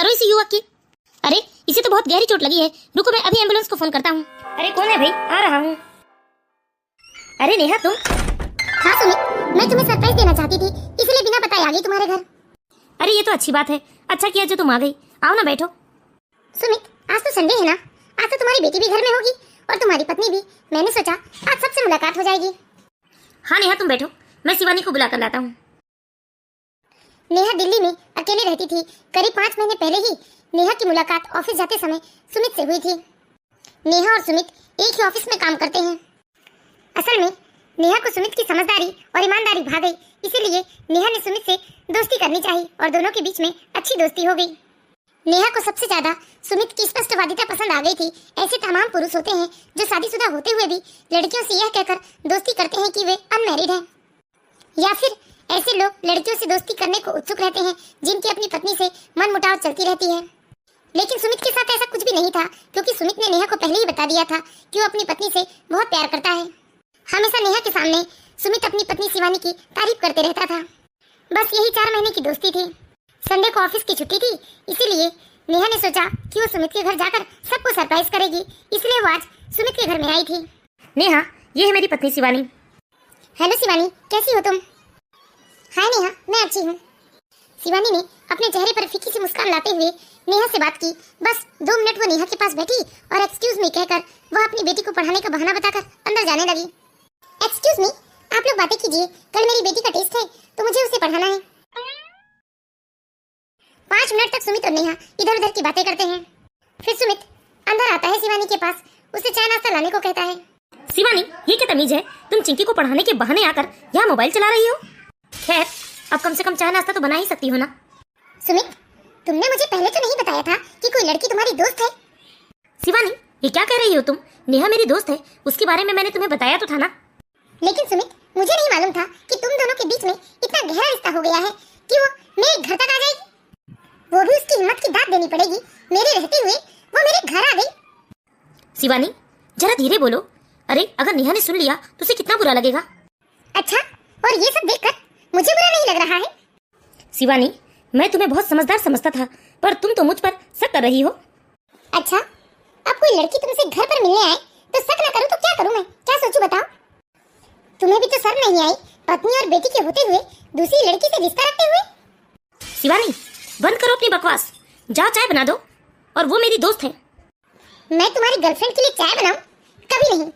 करो इस युवक की। अरे इसे तो बहुत गहरी चोट लगी है, रुको मैं अभी एम्बुलेंस को फोन करता हूँ। अरे कौन है भाई, आ रहा हूँ। अरे नेहा तुम? हाँ सुमित, मैं तुम्हें सरप्राइज देना चाहती थी, इसलिए बिना बताए आ गई तुम्हारे घर। अरे ये तो अच्छी बात है, अच्छा किया जो तुम आ गई। आओ ना बैठो। सुमित, आज तो संडे है ना, आज तो तुम्हारी बेटी भी घर में होगी और तुम्हारी पत्नी भी। मैंने सोचा आज सबसे मुलाकात हो जाएगी। हाँ नेहा तुम बैठो, मैं शिवानी को बुला कर लाता हूँ। नेहा दिल्ली में अकेले रहती थी। करीब 5 महीने पहले ही नेहा की मुलाकात ऑफिस जाते समय सुमित से हुई थी। नेहा और सुमित एक ही ऑफिस में काम करते हैं। असल में नेहा को सुमित की समझदारी और ईमानदारी भा गई, इसीलिए नेहा ने सुमित से दोस्ती करनी चाहिए और दोनों के बीच में अच्छी दोस्ती हो गई। नेहा को सबसे ज्यादा सुमित की स्पष्टवादिता पसंद आ गई थी। ऐसे तमाम पुरुष होते हैं जो शादीशुदा होते हुए भी लड़कियों से यह कहकर दोस्ती करते हैं कि वे अनमैरिड हैं, या फिर ऐसे लोग लड़कियों से दोस्ती करने को उत्सुक रहते हैं जिनकी अपनी पत्नी से मनमुटाव चलती रहती है। लेकिन सुमित के साथ ऐसा कुछ भी नहीं था, क्योंकि सुमित ने नेहा को पहले ही बता दिया था कि वो अपनी पत्नी से बहुत प्यार करता है। हमेशा नेहा के सामने सुमित अपनी पत्नी शिवानी की तारीफ करते रहता था। बस यही 4 महीने की दोस्ती थी। संडे को ऑफिस की छुट्टी थी, इसीलिए नेहा ने सोचा कि वो सुमित के घर जाकर सबको सरप्राइज करेगी, इसलिए वो आज सुमित के घर में आई थी। नेहा, ये है मेरी पत्नी शिवानी। हेलो शिवानी, कैसी हो तुम? हाय नेहा, मैं अच्छी हूँ। शिवानी ने अपने चेहरे पर फीकी सी मुस्कान लाते हुए नेहा से बात की। बस 2 मिनट वो नेहा के पास बैठी और एक्सक्यूज मी कहकर वह अपनी बेटी को पढ़ाने का बहाना बताकर अंदर जाने लगी। एक्सक्यूज मी, आप लोग बातें कीजिए, कल मेरी बेटी का टेस्ट है तो मुझे उसे पढ़ाना है। 5 मिनट तक सुमित और नेहा इधर उधर की बातें करते हैं। फिर सुमित अंदर आता है शिवानी के पास, उसे चाय नाश्ता लाने को कहता है। शिवानी, ये क्या तमीज है, तुम चिंकी को पढ़ाने के बहाने आकर यहाँ मोबाइल चला रही हो? खैर अब कम से कम चाय नाश्ता तो बना ही सकती हो ना। सुमित, तुमने मुझे पहले तो नहीं बताया था कि कोई लड़की तुम्हारी दोस्त है। शिवानी, ये क्या कह रही हो तुम? नेहा मेरी दोस्त है, उसके बारे में मैंने तुम्हें बताया तो था ना। लेकिन सुमित, मुझे नहीं मालूम था कि तुम दोनों के बीच में इतना गहरा रिश्ता हो गया है कि वो मेरे घर तक आ जाएगी। वो भी उसकी हिम्मत की दाद देनी पड़ेगी, मेरे रहते हुए वो मेरे घर आ गई। शिवानी जरा धीरे बोलो, अरे अगर नेहा ने सुन लिया तो उसे कितना बुरा लगेगा। अच्छा, और ये सब देखकर मुझे बुरा नहीं लग रहा है। शिवानी, मैं तुम्हें बहुत समझदार समझता था, पर तुम तो मुझ पर शक कर रही हो। अच्छा, अब कोई लड़की तुमसे घर पर मिलने आए तो शक ना करूं तो क्या करूं मैं, क्या सोचूं बताओ? तुम्हें भी तो शर्म नहीं आई पत्नी और बेटी के होते हुए दूसरी लड़की से रिश्ता रखते हुए? शिवानी बंद करो अपनी बकवास, जाओ चाय बना दो, और वो मेरी दोस्त है। मैं तुम्हारी गर्लफ्रेंड के लिए चाय बनाऊं? कभी नहीं।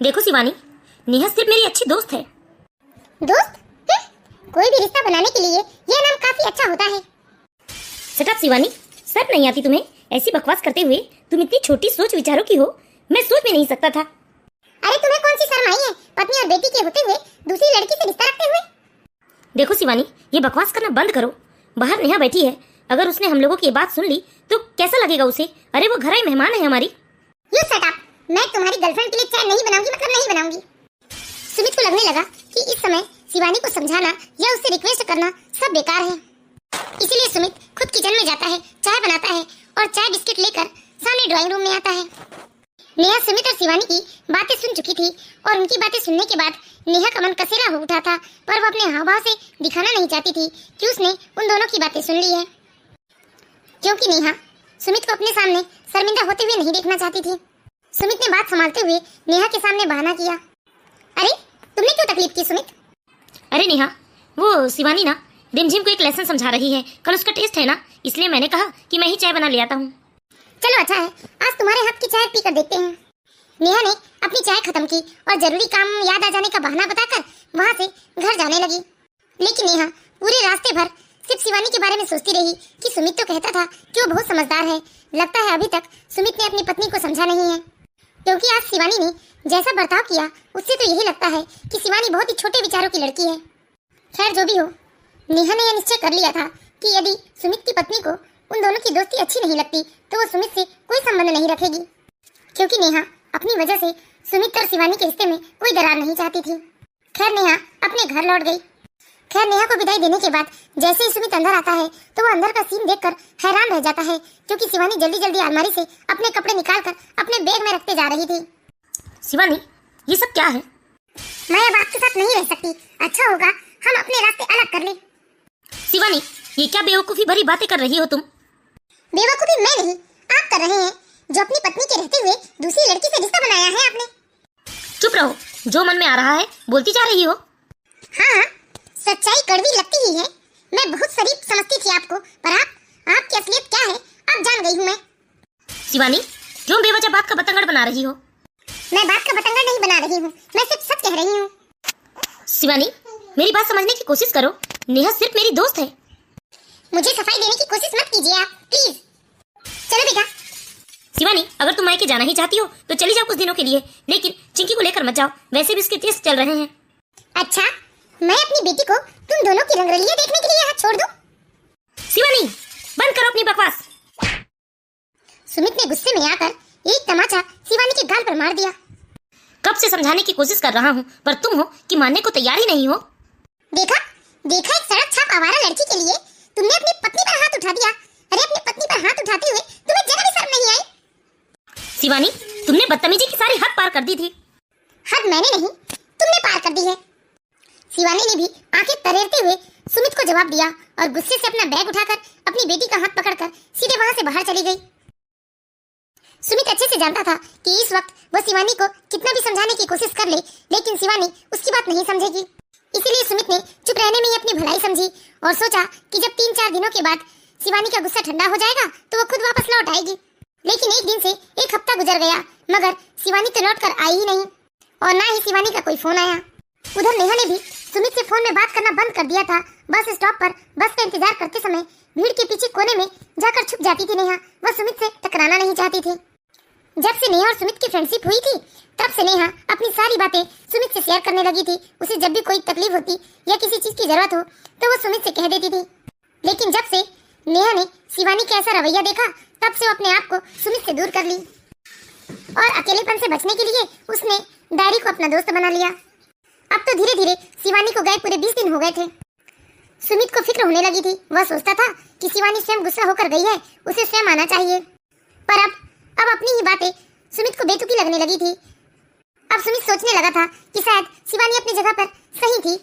देखो शिवानी, नेहा सिर्फ मेरी अच्छी दोस्त है। दोस्त? कोई भी रिश्ता बनाने के लिए यह नाम काफी अच्छा होता है। शट अप शिवानी, शर्म नहीं आती तुम्हें? ऐसी बकवास करते हुए तुम इतनी छोटी सोच विचारों की हो, मैं सोच भी नहीं सकता था। अरे तुम्हें कौन सी शर्म आई है पत्नी और बेटी के होते हुए दूसरी लड़की से रिश्ता रखते हुए? देखो शिवानी, ये बकवास करना बंद करो। बाहर नेहा बैठी है, अगर उसने हम लोगों की बात सुन ली तो कैसा लगेगा उसे? अरे वो घर आई मेहमान है हमारी। यू शट अप, मैं तुम्हारी गर्लफ्रेंड के लिए चाय नहीं बनाऊंगी, मतलब नहीं बनाऊंगी। सुमित को लगने लगा कि इस समय शिवानी को समझाना या उससे रिक्वेस्ट करना सब बेकार है, इसीलिए सुमित खुद किचन में जाता है, चाय बनाता है और चाय बिस्किट लेकर सामने ड्राइंग रूम में आता है। नेहा सुमित और शिवानी की बातें सुन चुकी थी और उनकी बातें सुनने के बाद नेहा का मन कसेला हो उठा था, पर वो अपने हाव भाव से दिखाना नहीं चाहती थी कि उसने उन दोनों की बातें सुन ली है, क्योंकि नेहा सुमित को अपने सामने शर्मिंदा होते हुए नहीं देखना चाहती थी। सुमित ने बात संभालते हुए नेहा के सामने बहाना किया। अरे तुमने क्यों तकलीफ की सुमित? अरे नेहा, वो शिवानी ना रिमझिम को एक लेसन समझा रही है, कल उसका टेस्ट है ना, इसलिए मैंने कहा कि मैं ही चाय बना ले आता हूँ। चलो अच्छा है, आज तुम्हारे हाथ की चाय पीकर देखते हैं। नेहा ने अपनी चाय खत्म की और जरूरी काम याद आ जाने का बहाना बताकर वहाँ से घर जाने लगी। लेकिन नेहा पूरे रास्ते भर सिर्फ शिवानी के बारे में सोचती रही कि सुमित तो कहता था कि वो बहुत समझदार है, लगता है अभी तक सुमित ने अपनी पत्नी को समझा नहीं है, क्योंकि आज शिवानी ने जैसा बर्ताव किया उससे तो यही लगता है कि शिवानी बहुत ही छोटे विचारों की लड़की है। खैर जो भी हो, नेहा ने यह निश्चय कर लिया था कि यदि सुमित की पत्नी को उन दोनों की दोस्ती अच्छी नहीं लगती तो वो सुमित से कोई संबंध नहीं रखेगी, क्योंकि नेहा अपनी वजह से सुमित और शिवानी के रिश्ते में कोई दरार नहीं चाहती थी। खैर नेहा अपने घर लौट गई। खैर नेहा को विदाई देने के बाद जैसे ही सुमित अंदर आता है तो वो अंदर का सीन देखकर हैरान रह जाता है, क्योंकि शिवानी जल्दी जल्दी अलमारी से अपने कपड़े निकालकर अपने बैग में रखते जा रही थी। शिवानी, ये सब क्या है? मैं अब आपके साथ नहीं रह सकती, अच्छा होगा हम अपने रास्ते अलग कर लें। शिवानी, ये क्या बेवकूफी भरी बातें कर रही हो तुम? बेवकूफी मैं नहीं, आप कर रहे हैं, जो अपनी पत्नी के रहते हुए दूसरी लड़की से रिश्ता बनाया है आपने। चुप रहो, जो मन में आ रहा है बोलती जा रही हो। हाँ, सच्चाई कड़वी लगती ही है। मैं बहुत शरीफ समझती थी आपको, पर आपकी असलियत क्या है अब जान गई हूँ मैं। शिवानी, क्यों बेवजह बात का बतंगड़ बना रही हो? मैं बात का बतंगड़ नहीं बना रही हूँ, मैं सिर्फ सच कह रही हूँ। शिवानी, मेरी बात समझने की कोशिश करो। नेहा सिर्फ मेरी दोस्त है। मुझे सफाई देने की कोशिश मत कीजिए आप, प्लीज। चलो बेटा। शिवानी, अगर तुम मायके जाना ही चाहती हो तो चली जाओ कुछ दिनों के लिए, लेकिन चिंकी को लेकर मत जाओ, वैसे भी उसके टेस्ट चल रहे हैं। अच्छा, मैं अपनी बेटी को तुम दोनों की रंगरलियां देखने के लिए यहाँ छोड़ दूं? शिवानी, बंद करो अपनी बकवास। सुमित ने गुस्से में आकर एक तमाचा शिवानी के गाल पर मार दिया। कब से समझाने की कोशिश कर रहा हूँ, पर तुम हो कि मानने को तैयार ही नहीं हो। देखा एक सड़क छाप आवारा लड़की के लिए तुमने अपनी पत्नी पर हाथ उठा दिया। अरे अपनी पत्नी पर हाथ उठाते हुए तुम्हें जरा भी शर्म नहीं आई? शिवानी, तुमने बदतमीजी की सारी हद पार कर दी थी। हद मैंने नहीं, तुमने पार कर दी है। शिवानी ने भी आंखें तरेरते हुए सुमित को जवाब दिया और गुस्से से अपना बैग उठाकर अपनी बेटी का हाथ पकड़कर सीधे वहां से बाहर चली गई। सुमित अच्छे से जानता था कि इस वक्त वो शिवानी को कितना भी समझाने की कोशिश कर ले, लेकिन शिवानी उसकी बात नहीं समझेगी। इसीलिए सुमित ने चुप रहने में ही अपनी भलाई समझी और सोचा कि जब 3-4 दिनों के बाद शिवानी का गुस्सा ठंडा हो जाएगा तो वो खुद वापस लौट आएगी। लेकिन एक दिन से एक हफ्ता गुजर गया, मगर शिवानी तो लौट कर आई ही नहीं और ना ही शिवानी का कोई फोन आया। उधर नेहा ने भी सुमित से फोन में बात करना बंद कर दिया था। बस स्टॉप पर बस का इंतजार करते समय भीड़ के पीछे कोने में जाकर छुप जाती थी नेहा। वह सुमित से टकराना नहीं चाहती थी। जब से नेहा और सुमित की फ्रेंडशिप हुई थी, तब से नेहा अपनी सारी बातें सुमित से शेयर करने लगी थी। उसे जब भी कोई तकलीफ होती या किसी चीज की जरूरत हो तो वो सुमित से कह देती थी। लेकिन जब से नेहा ने शिवानी का ऐसा रवैया देखा, तब से वो अपने आप को सुमित से दूर कर ली और अकेलेपन से बचने के लिए उसने डायरी को अपना दोस्त बना लिया। अब तो धीरे धीरे शिवानी को गए पूरे 20 दिन हो गए थे। सुमित को फिक्र होने लगी थी। वह सोचता था कि शिवानी स्वयं गुस्सा होकर गई है, उसे स्वयं आना चाहिए। पर अब अपनी ही बातें सुमित को बेतुकी लगने लगी थी। अब सुमित सोचने लगा था कि शायद शिवानी अपनी जगह पर सही थी।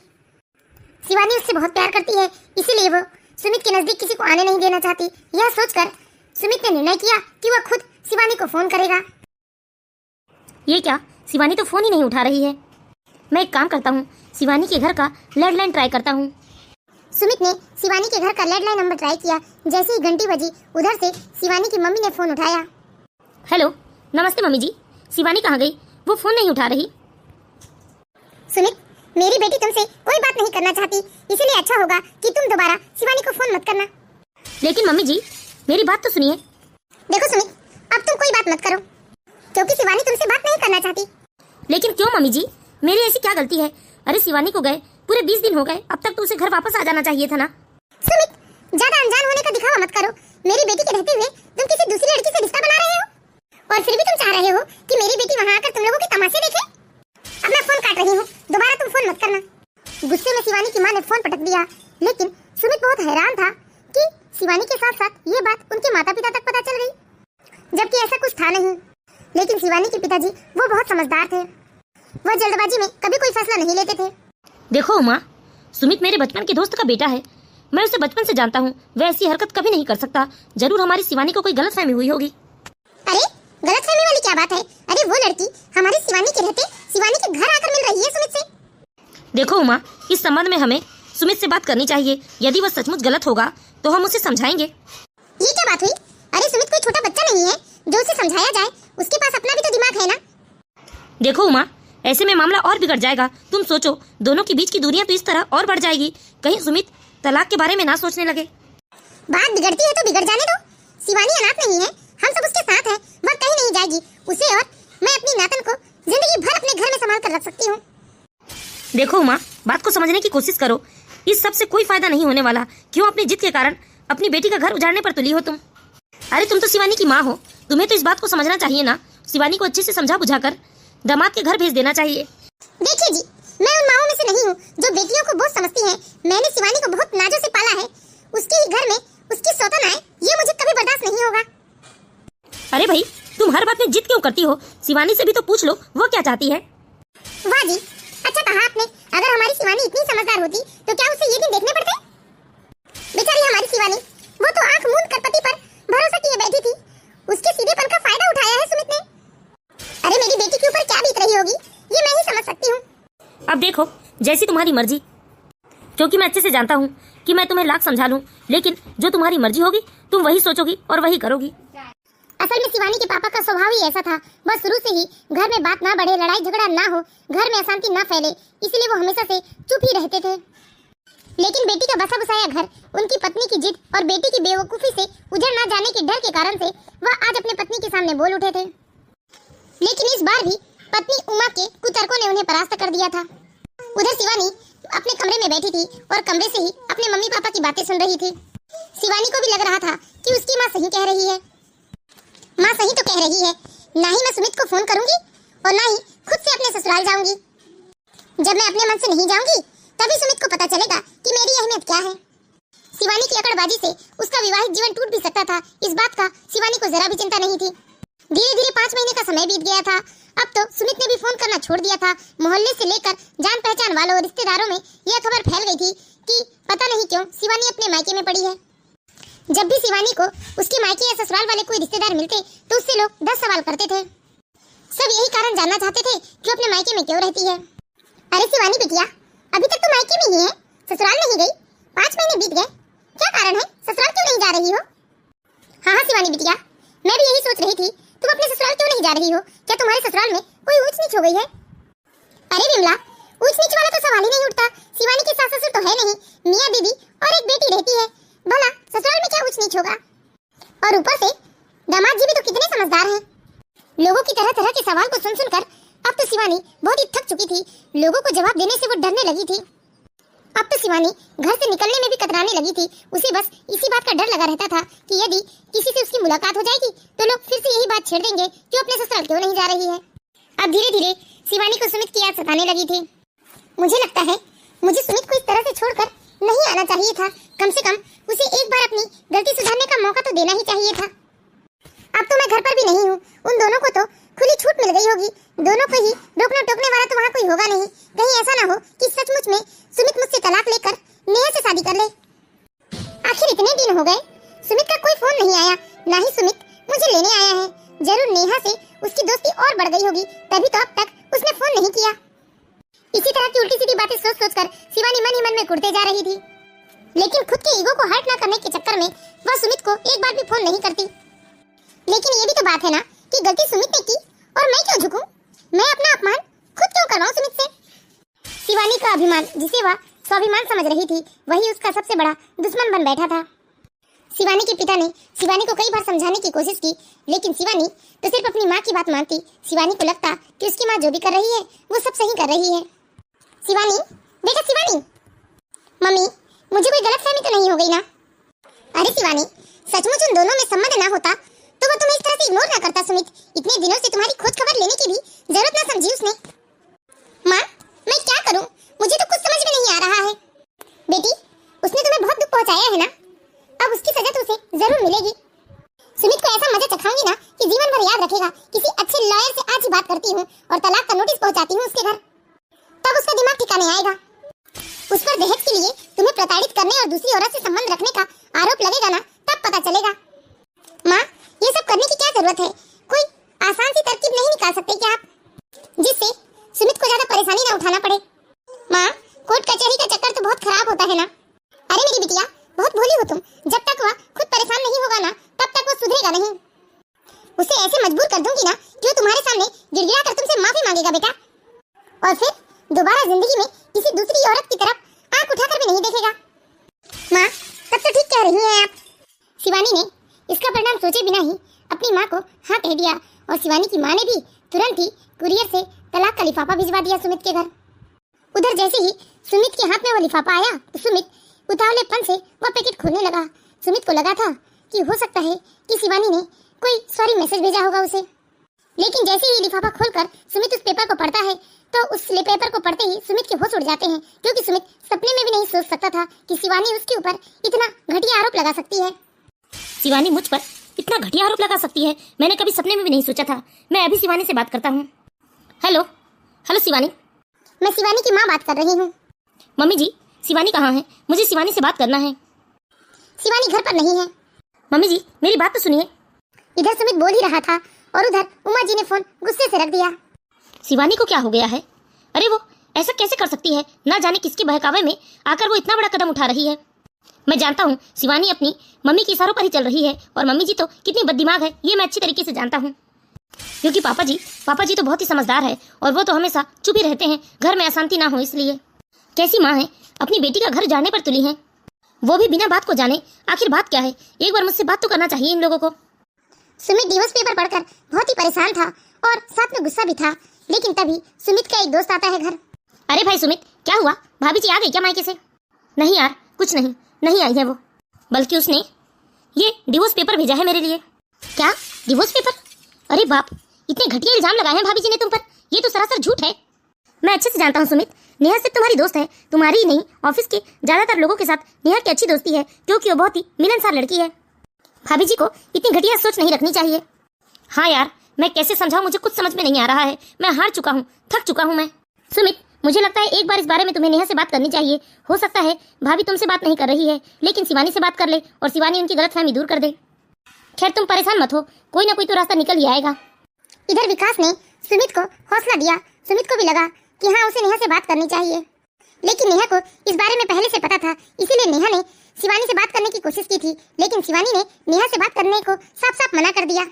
शिवानी उससे बहुत प्यार करती है, इसीलिए वो सुमित के नजदीक किसी को आने नहीं देना चाहती। यह सोचकर सुमित ने निर्णय किया कि वह खुद शिवानी को फोन करेगा। ये क्या, शिवानी तो फोन ही नहीं उठा रही है। मैं एक काम करता हूँ, शिवानी के घर का लैंडलाइन ट्राई करता हूँ। सुमित ने शिवानी के घर का लैंडलाइन नंबर ट्राई किया। जैसे ही घंटी बजी, उधर से शिवानी की मम्मी ने फोन उठाया। हेलो, नमस्ते मम्मी जी, शिवानी कहाँ गई? वो फोन नहीं उठा रही। सुमित, मेरी बेटी तुमसे कोई बात नहीं करना चाहती, इसीलिए अच्छा होगा कि तुम दोबारा शिवानी को फोन मत करना। लेकिन मम्मी जी, मेरी बात तो सुनिए। देखो सुमित, अब तुम कोई बात मत करो, क्योंकि शिवानी तुमसे बात नहीं करना चाहती। लेकिन क्यों मम्मी जी, मेरी ऐसी क्या गलती है? अरे शिवानी को गए पूरे 20 दिन हो गए, अब तक तो उसे घर वापस आ जाना चाहिए था ना। सुमित, ज्यादा अनजान होने का दिखावा मत करो। मेरी बेटी के रहते हुए तुम किसी दूसरी लड़की से रिश्ता बना रहे हो और फिर भी तुम चाह रहे हो कि मेरी बेटी वहाँ आकर तुम लोगों के तमाशे देखे। अब मैं फोन काट रही हूँ, दोबारा तुम फोन मत करना। गुस्से में शिवानी की माँ ने फोन पटक दिया, लेकिन सुमित बहुत हैरान था कि शिवानी के साथ साथ ये बात उनके माता पिता तक पता चल गई, जबकि ऐसा कुछ था नहीं। लेकिन शिवानी के पिताजी वो बहुत समझदार थे, वह जल्दबाजी में कभी कोई फैसला नहीं लेते थे। देखो उमा, सुमित मेरे बचपन के दोस्त का बेटा है, मैं उसे बचपन से जानता हूँ, वह ऐसी हरकत कभी नहीं कर सकता। जरूर हमारी शिवानी को कोई गलतफहमी हुई होगी। अरे गलतफहमी वाली क्या बात है? अरे वो लड़की हमारी शिवानी के रहते शिवानी के घर आकर मिल रही है सुमित से। देखो उमा, इस संबंध में हमें सुमित से बात करनी चाहिए। यदि वह सचमुच गलत होगा तो हम उसे समझाएंगे। ये क्या बात हुई? अरे सुमित कोई छोटा बच्चा नहीं है जो उसे समझाया जाए, उसके पास अपना भी तो दिमाग है ना। देखो उमा, ऐसे में मामला और बिगड़ जाएगा। तुम सोचो, दोनों के बीच की दूरियां तो इस तरह और बढ़ जाएगी। कहीं सुमित तलाक के बारे में ना सोचने लगे। बात बिगड़ती है तो बिगड़ जाने दो। शिवानी अनाथ नहीं है, हम सब उसके साथ हैं, वह कहीं नहीं जाएगी। उसे और मैं अपनी नातन को जिंदगी भर अपने घर में संभाल कर रख सकती हूँ। देखो उमा, बात को समझने की कोशिश करो। इस सब से कोई फायदा नहीं होने वाला। क्यों अपनी जिद के कारण अपनी बेटी का घर उजाड़ने पर तुली हो तुम? अरे तुम तो शिवानी की माँ हो, तुम्हें तो इस बात को समझना चाहिए ना। शिवानी को अच्छे से समझा बुझाकर दामाद के घर भेज देना चाहिए। देखिए जी, मैं उन माँओं में से नहीं हूँ जो बेटियों को बोझ समझती हैं। मैंने शिवानी को बहुत नाजों से पाला है। उसके ही घर में उसकी सौतन आए, ये मुझे कभी बर्दाश्त नहीं होगा। अरे भाई, तुम हर बात में जिद क्यों करती हो? शिवानी से भी तो पूछ लो वो क्या चाहती है। वाह जी, अच्छा कहा आपने। अगर हमारी शिवानी इतनी समझदार होती तो क्या उसे ये दिन देखने पड़ते? बेचारी हमारी शिवानी, वो तो आंख मूंद कर पति पर भरोसा किए अब देखो, जैसी तुम्हारी मर्जी, क्योंकि मैं अच्छे से जानता हूँ कि मैं तुम्हें लाख समझा लूँ, लेकिन जो तुम्हारी मर्जी होगी तुम वही सोचोगी और वही करोगी। असल में शिवानी के पापा का स्वभाव ही ऐसा था, बस शुरू से ही घर में बात ना बढ़े, लड़ाई झगड़ा ना हो, घर में अशांति ना फैले, इसलिए वो हमेशा से चुप ही रहते थे। लेकिन बेटी का बसा बसाया घर, उनकी पत्नी की जिद और बेटी की बेवकूफी से उजड़ ना जाने के डर के कारण से वह आज अपने पत्नी के सामने बोल उठे थे। लेकिन इस बार भी पत्नी उमा के कुतर्कों ने उन्हें परास्त कर दिया था। उधर शिवानी अपने कमरे में बैठी थी और कमरे से ही अपने मम्मी पापा की बातें सुन रही थी। शिवानी को भी लग रहा था कि उसकी माँ सही कह रही है। माँ सही तो कह रही है, ना ही मैं सुमित को फोन करूंगी और ना ही खुद से अपने ससुराल जाऊंगी। जब मैं अपने मन से नहीं जाऊंगी तभी सुमित को पता चलेगा कि मेरी अहमियत क्या है। शिवानी की अकड़बाजी से उसका विवाहित जीवन टूट भी सकता था, इस बात का शिवानी को जरा भी चिंता नहीं थी। धीरे धीरे 5 महीने का समय बीत गया था। अब तो सुमित ने भी फोन करना छोड़ दिया था। मोहल्ले से लेकर जान पहचान वालों और रिश्तेदारों में यह खबर फैल गई थी कि पता नहीं क्यों शिवानी अपने मायके में पड़ी है। जब भी शिवानी को उसके मायके या ससुराल वाले कोई रिश्तेदार मिलते तो उससे लोग 10 सवाल करते थे। सब यही कारण जानना चाहते थे कि अपने मायके में क्यों रहती है। अरे शिवानी बिटिया, अभी तक तो मायके में ही है, ससुराल नहीं गई, 5 महीने बीत गए, क्या कारण है, ससुराल क्यों नहीं जा रही हो? हाँ शिवानी बिटिया, मैं भी यही सोच रही थी, तुम अपने ससुराल क्यों नहीं जा रही हो? क्या तुम्हारे ससुराल में कोई ऊंच नीच हो गई है? अरे विमला, ऊंच नीच वाला तो सवाल ही नहीं उठता। शिवानी के सास ससुर तो है नहीं, मियाँ दीदी और एक बेटी रहती है, भला ससुराल में क्या ऊंच नीच होगा? और ऊपर से दामाद जी भी तो कितने समझदार हैं। लोगों की तरह तरह के सवाल को सुन सुनकर अब तो शिवानी बहुत ही थक चुकी थी। लोगों को जवाब देने से वो डरने लगी थी। अब तो शिवानी घर से निकलने में भी कतराने लगी थी। उसे बस इसी बात का डर लगा रहता था कि यदि किसी से उसकी मुलाकात हो जाएगी तो लोग फिर से यही बात छेड़ देंगे कि अपने ससुराल क्यों नहीं जा रही है। अब धीरे धीरे शिवानी को सुमित की याद सताने लगी थी। मुझे लगता है मुझे सुमित को इस तरह से छोड़कर नहीं आना चाहिए था। कम से कम उसे एक बार अपनी गलती सुधारने का मौका तो देना ही चाहिए था। अब तो मैं घर पर भी नहीं हूँ, उन दोनों को तो खुली छूट मिल गई होगी। दोनों को ही रोकने टोकने वाला तो वहाँ कोई होगा नहीं। कहीं ऐसा ना हो कि सचमुच में सुमित मुझसे तलाक लेकर नेहा से शादी कर ले। आखिर इतने दिन हो गए, सुमित का कोई फोन नहीं आया, ना ही सुमित मुझे लेने आया है। जरूर नेहा से उसकी दोस्ती और बढ़ गई होगी, तभी तो अब तक उसने फोन नहीं किया। इसी तरह की उल्टी सीधी बातें सोच सोच कर शिवानी मन ही मन में कुड़ते जा रही थी। लेकिन खुद के ईगो को हर्ट न करने के चक्कर में वह सुमित को एक बार भी फोन नहीं करती। लेकिन ये भी तो बात है ना कि गलती सुमित ने की और मैं क्यों झुकूं? मैं अपना अपमान खुद क्यों करवाऊं सुमित से? शिवानी का अभिमान, जिसे वह स्वाभिमान समझ रही थी, वही उसका सबसे बड़ा दुश्मन बन बैठा था। शिवानी के पिता ने शिवानी को कई बार समझाने की कोशिश की, लेकिन शिवानी तो सिर्फ अपनी माँ की बात मानती। शिवानी को लगता कि उसकी माँ जो भी कर रही है वो सब सही कर रही है। शिवानी, बेटा शिवानी। मम्मी, मुझे कोई गलतफहमी तो नहीं हो गई ना? अरे शिवानी, सचमुच उन दोनों में संबंध ना होता तो वो तुम्हें इस तरह से इग्नोर ना करता। सुमित इतने दिनों से तुम्हारी खोज खबर लेने की भी जरूरत ना समझी उसने। माँ, मैं क्या करूं? मुझे तो कुछ समझ में नहीं आ रहा है। बेटी, उसने तुम्हें बहुत दुख पहुंचाया है ना, अब उसकी सजा तो उसे जरूर मिलेगी। सुमित को ऐसा मजा चखाऊंगी ना कि जीवन भर याद रखेगा। किसी अच्छे लॉयर से आज ही बात करती हूँ और तलाक का नोटिस पहुंचाती हूँ उसके घर, तब उसका दिमाग ठिकाने आएगा। उस पर दहेज के लिए तुम्हें प्रताड़ित करने और दूसरी औरत से संबंध रखने का आरोप लगेगा ना, तब पता चलेगा। माँ, ये सब करने की क्या जरूरत है? कोई आसान सी तरकीब नहीं निकाल सकते क्या आप, जिससे सुमित को ज्यादा परेशानी ना उठाना पड़े? माँ, कोर्ट कचहरी का चक्कर तो बहुत खराब होता है ना। अरे मेरी बिटिया, बहुत भोली हो तुम। जब तक वह खुद परेशान नहीं होगा ना, तब तक वो सुधरेगा नहीं। उसे ऐसे मजबूर कर दूंगी ना कि वो तुम्हारे सामने गिड़गिड़ा कर तुमसे माफी मांगेगा बेटा, और फिर दोबारा जिंदगी में किसी दूसरी औरत की तरफ आंख उठाकर भी नहीं देखेगा। माँ, तब तो ठीक कह रही हैं आप। शिवानी ने इसका परिणाम सोचे बिना ही अपनी माँ को हाँ कह दिया और शिवानी की माँ ने भी तुरंत ही कुरियर से तलाक का लिफाफा भिजवा दिया सुमित के घर। उधर जैसे ही सुमित के हाथ में वो लिफाफा आया तो सुमित उतावलेपन से वह पैकेट खोलने लगा। सुमित को लगा था कि हो सकता है कि शिवानी ने कोई सॉरी मैसेज भेजा होगा उसे। लेकिन जैसे ही लिफाफा खोलकर सुमित उस पेपर को पढ़ता है तो उस पेपर को पढ़ते ही सुमित के होश उड़ जाते हैं, क्योंकि सुमित सपने में भी नहीं सोच सकता था कि शिवानी उसके ऊपर इतना घटिया आरोप लगा सकती है। शिवानी मुझ पर इतना घटिया आरोप लगा सकती है, मैंने कभी सपने में भी नहीं सोचा था। मैं अभी शिवानी से बात करता हूँ। Hello hello Shivani. मैं शिवानी की माँ बात कर रही हूँ। मम्मी जी, शिवानी कहाँ है? मुझे शिवानी से बात करना है। शिवानी घर पर नहीं है। मम्मी जी, मेरी बात तो सुनिए। इधर सुमित बोल ही रहा था और उधर उमा जी ने फोन गुस्से से रख दिया। शिवानी को क्या हो गया है? अरे वो ऐसा कैसे कर सकती है? ना जाने किसके बहकावे में आकर वो इतना बड़ा कदम उठा रही है। मैं जानता हूँ शिवानी अपनी मम्मी के इशारों पर ही चल रही है, और मम्मी जी तो कितनी बददिमाग है ये मैं अच्छी तरीके से जानता हूँ। क्योंकि पापा जी तो बहुत ही समझदार है, और वो तो हमेशा चुप ही रहते हैं, घर में अशांति ना हो इसलिए। कैसी माँ है, अपनी बेटी का घर उजाड़ने पर तुली है, वो भी बिना बात को जाने। आखिर बात क्या है? एक बार मुझसे बात तो करना चाहिए इन लोगों को। सुमित डिवोर्स पेपर पढ़कर बहुत ही परेशान था और साथ में गुस्सा भी था, लेकिन तभी सुमित का एक दोस्त आता है घर। अरे भाई सुमित, क्या हुआ? भाभी जी आ गई क्या मायके से? नहीं यार, कुछ नहीं आई है वो, बल्कि उसने ये डिवोर्स पेपर भेजा है मेरे लिए। क्या डिवोर्स पेपर? अरे बाप, इतने घटिया इल्जाम लगाए हैं भाभी जी ने तुम पर, ये तो सरासर झूठ है। मैं अच्छे से जानता हूँ सुमित, नेहा सिर्फ तुम्हारी दोस्त है, तुम्हारी ही नहीं ऑफिस के ज्यादातर लोगों के साथ नेहा की अच्छी दोस्ती है, क्योंकि वो बहुत ही मिलनसार लड़की है। भाभी जी को इतनी घटिया सोच नहीं रखनी चाहिए। हाँ यार, मैं कैसे समझाऊं, मुझे कुछ समझ में नहीं आ रहा है। मैं हार चुका हूँ, थक चुका हूँ मैं। सुमित, मुझे लगता है एक बार इस बारे में तुम्हें नेहा से बात करनी चाहिए। हो सकता है भाभी तुमसे बात नहीं कर रही है, लेकिन शिवानी से बात कर ले और शिवानी उनकी गलतफहमी दूर कर दे। खैर तुम परेशान मत हो, कोई ना कोई तो रास्ता निकल ही आएगा। इधर विकास ने सुमित को हौसला दिया। सुमित को भी लगा कि हाँ, उसे नेहा से बात करनी चाहिए, लेकिन नेहा को इस बारे में पहले से पता था, इसीलिए नेहा ने शिवानी से बात करने की कोशिश की थी, लेकिन शिवानी ने नेहा से बात करने को साफ साफ मना कर दिया।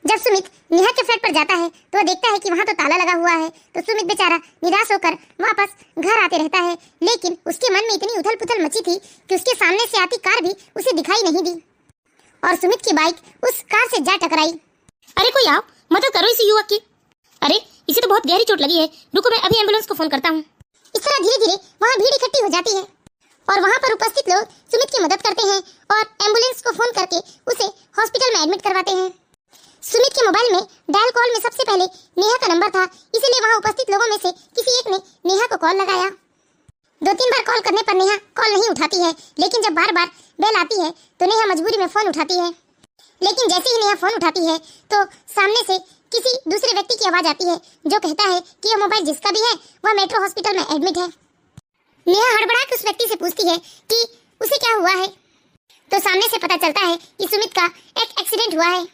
जब सुमित नेहा के फ्लैट पर जाता है तो वह देखता है कि वहाँ तो ताला लगा हुआ है, तो सुमित बेचारा निराश होकर वापस घर आते रहता है, लेकिन उसके मन में इतनी उथल पुथल मची थी कि उसके सामने से आती कार भी उसे दिखाई नहीं दी, और सुमित की बाइक उस कार से जा टकराई। अरे कोई आओ, मदद करो इस युवक की। अरे इसे तो बहुत गहरी चोट लगी है, रुको मैं अभी एम्बुलेंस को फोन करता हूँ। इस तरह धीरे धीरे वहाँ भीड़ इकट्ठी हो जाती है और वहाँ पर उपस्थित लोग सुमित की मदद करते हैं और एम्बुलेंस को फोन करके उसे हॉस्पिटल में एडमिट करवाते हैं। सुमित के मोबाइल में डायल कॉल में सबसे पहले नेहा का नंबर था, इसीलिए वहाँ उपस्थित लोगों में से किसी एक ने नेहा को कॉल लगाया। 2-3 बार कॉल करने पर नेहा कॉल नहीं उठाती है, लेकिन जब बार बार बेल आती है तो नेहा मजबूरी में फोन उठाती है। लेकिन जैसे ही नेहा फोन उठाती है तो सामने से किसी दूसरे व्यक्ति की आवाज आती है, जो कहता है कि यह मोबाइल जिसका भी है वह मेट्रो हॉस्पिटल में एडमिट है। नेहा हड़बड़ा के उस व्यक्ति से पूछती है कि उसे क्या हुआ है, तो सामने से पता चलता है कि सुमित का एक एक्सीडेंट हुआ है।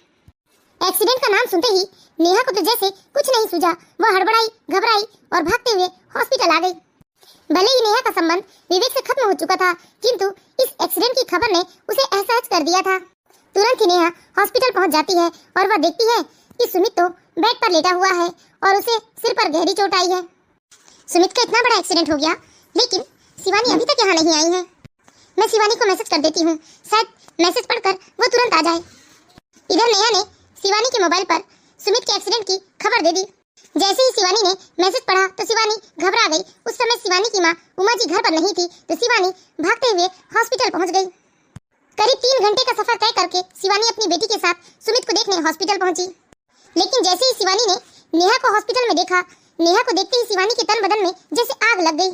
एक्सीडेंट का नाम सुनते ही नेहा को तो जैसे कुछ नहीं सूझा, वह हड़बड़ाई, घबराई और भागते हुए हॉस्पिटल आ गई। भले ही नेहा का संबंध विवेक से खत्म हो चुका था, किंतु इस एक्सीडेंट की खबर ने उसे एहसास कर दिया था। तुरंत ही नेहा हॉस्पिटल पहुंच जाती है और वह देखती है कि सुमित तो बेड पर लेटा हुआ है और उसे सिर पर गहरी चोट आई है। सुमित का इतना बड़ा एक्सीडेंट हो गया, लेकिन शिवानी अभी तक यहाँ नहीं आई है। मैं शिवानी को मैसेज कर देती हूँ, शायद मैसेज पढ़कर वो तुरंत आ जाए। इधर नेहा ने शिवानी के मोबाइल पर सुमित के एक्सीडेंट की खबर दे दी। जैसे ही शिवानी ने मैसेज पढ़ा तो शिवानी घबरा गई। उस समय शिवानी की माँ उमा जी घर पर नहीं थी, तो शिवानी भागते हुए हॉस्पिटल पहुंच गई। करीब 3 घंटे का सफर तय करके शिवानी अपनी बेटी के साथ सुमित को देखने हॉस्पिटल पहुंची। लेकिन जैसे ही शिवानी ने नेहा को हॉस्पिटल में देखा, नेहा को देखते ही शिवानी के तन बदन में जैसे आग लग गई।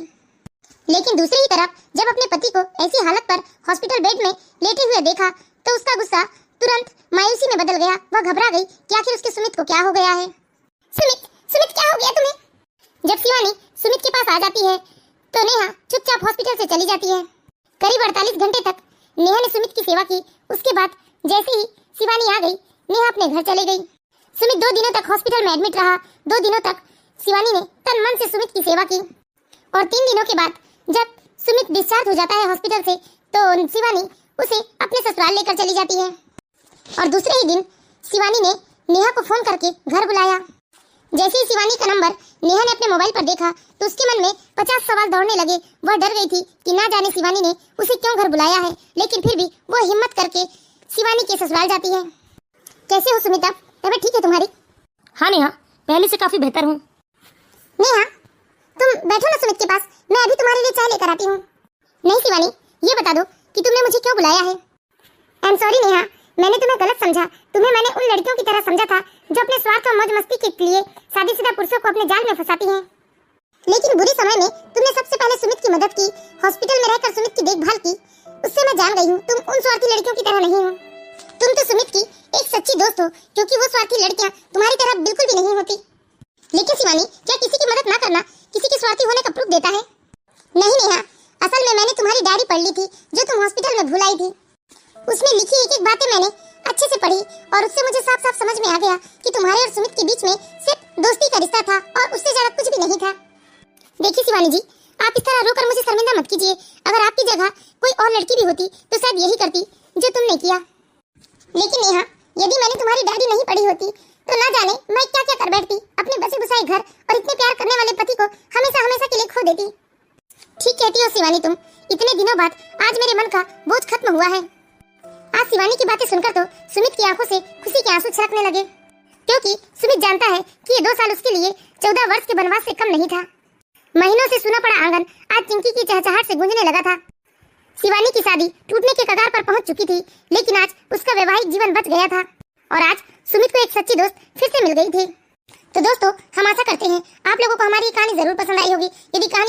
लेकिन दूसरी ही तरफ जब अपने पति को ऐसी हालत पर हॉस्पिटल बेड में लेटे हुए देखा तो उसका गुस्सा तुरंत मायूसी में बदल गया। वह घबरा गई कि आखिर उसके सुमित को क्या हो गया है। सुमित क्या हो गया तुम्हें? जब शिवानी सुमित के पास आ जाती है तो नेहा चुपचाप हॉस्पिटल से चली जाती है। करीब 48 घंटे तक नेहा ने सुमित की सेवा की। उसके बाद जैसे ही शिवानी आ गई, नेहा अपने घर चले गई। सुमित 2 दिनों तक हॉस्पिटल में एडमिट रहा। 2 दिनों तक शिवानी ने तन मन से सुमित की सेवा की, और 3 दिनों के बाद जब सुमित डिस्चार्ज हो जाता है हॉस्पिटल से तो शिवानी उसे अपने ससुराल लेकर चली जाती है। और दूसरे ही दिन शिवानी ने नेहा को फोन करके घर बुलाया। जैसे ही शिवानी का नंबर नेहा ने अपने मोबाइल पर देखा तो उसके मन में 50 सवाल दौड़ने लगे। वह डर गई थी कि ना जाने शिवानी ने उसे क्यों घर बुलाया है, लेकिन फिर भी वो हिम्मत करके शिवानी के ससुराल जाती है। कैसे हो सुमिता? तबीयत ठीक है तुम्हारी? हाँ नेहा, पहले से काफी बेहतर हूँ। नेहा तुम बैठो ना सुमित के पास, मैं अभी तुम्हारे लिए चाय लेकर आती हूँ। नहीं शिवानी, ये बता दो कि तुमने मुझे क्यों बुलाया है। आई एम सॉरी नेहा, मैंने तुम्हें गलत समझा। तुम्हें मैंने उन लड़कियों की तरह समझा था जो अपने स्वार्थ और मौज मस्ती के लिए शादीशुदा पुरुषों को अपने जाल में फंसाती हैं। लेकिन बुरे समय में तुमने सबसे पहले सुमित की मदद की, हॉस्पिटल में रहकर सुमित की देखभाल की। उससे मैं जान गई हूँ तुम उन स्वार्थी लड़कियों की तरह नहीं हो। तुम तो सुमित की एक सच्ची दोस्त हो, क्योंकि वो स्वार्थी लड़कियाँ तुम्हारी तरह बिल्कुल भी नहीं होती। लेकिन शिवानी, क्या किसी की मदद न करना किसी के स्वार्थी होने का प्रूफ देता है? नहीं नेहा, असल में मैंने तुम्हारी डायरी पढ़ ली थी जो तुम हॉस्पिटल में भूल आई थी। उसमें लिखी एक एक बातें मैंने अच्छे से पढ़ी और उससे मुझे साफ साफ समझ में आ गया कि तुम्हारे और सुमित के बीच में सिर्फ दोस्ती का रिश्ता था और उससे ज्यादा कुछ भी नहीं था। देखिए शिवानी जी, आप इस तरह रोकर मुझे शर्मिंदा मत कीजिए। अगर आपकी जगह कोई और लड़की भी होती तो शायद यही करती जो तुमने किया। लेकिन नेहा, यदि मैंने तुम्हारी डायरी नहीं पढ़ी होती तो ना जाने मैं क्या क्या कर बैठती। अपने बसे बुसाए घर और इतने प्यार करने वाले पति को हमेशा हमेशा के लिए खो देती। ठीक कहती हो शिवानी तुम। इतने दिनों बाद आज मेरे मन का बोझ खत्म हुआ है। आज शिवानी की बातें सुनकर तो सुमित की आंखों से खुशी के आंसू छलकने लगे, क्योंकि सुमित जानता है कि ये 2 साल उसके लिए 14 वर्ष के वनवास से कम नहीं था। महीनों से सुना पड़ा आंगन आज चिंकी की चहचहाट से गूंजने लगा था। शिवानी की शादी टूटने के कगार पर पहुंच चुकी थी, लेकिन आज उसका वैवाहिक जीवन बच गया था और आज सुमित को एक सच्ची दोस्त फिर से मिल गई थी। तो दोस्तों, हम आशा करते हैं आप लोगों को हमारी कहानी जरूर पसंद आई होगी। यदि कहानी